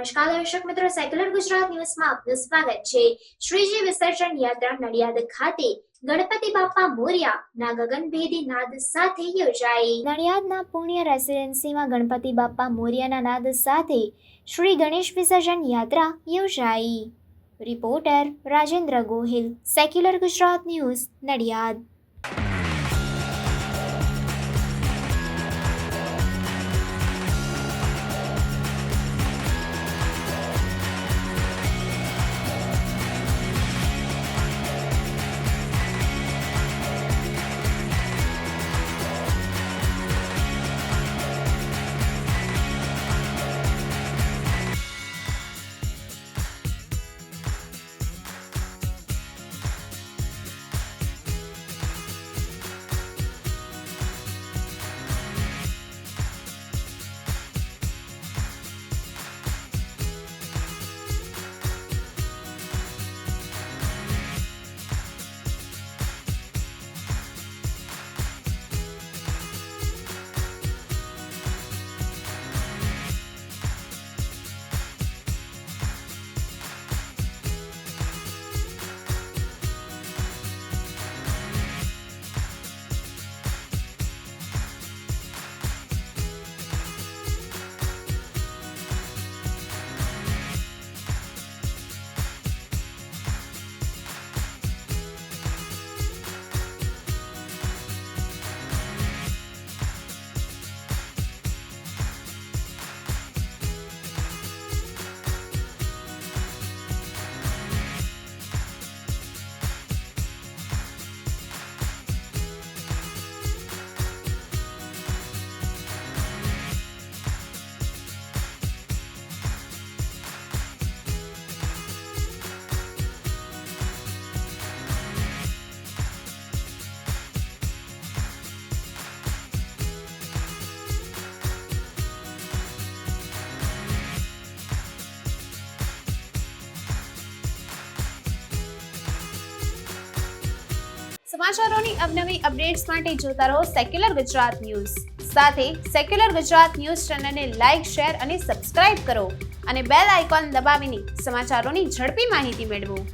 નમસ્કાર દર્શક મિત્રો, સેક્યુલર ગુજરાત ન્યૂઝમાં આપનું સ્વાગત છે। શ્રીજી વિસર્જન યાત્રા નડિયાદ ખાતે ગણપતિ બાપા મોર્યા ના ગગનભેદી નાદ સાથે યોજાઈ। નડિયાદના પુણ્ય રેસિડેન્સીમાં ગણપતિ બાપા મોર્યાના નાદ સાથે શ્રી ગણેશ વિસર્જન યાત્રા યોજાઈ। Reporter Rajendra Gohil, secular Gujarat news, Nadiad. સમાચારોની અવનવી અપડેટ્સ માટે જોતા રહો સેક્યુલર ગુજરાત ન્યૂઝ। સાથે સેક્યુલર ગુજરાત ન્યૂઝ ચેનલને લાઇક, શેર અને સબસ્ક્રાઇબ કરો અને બેલ આઇકોન દબાવીને સમાચારોની ઝડપી માહિતી મેળવો।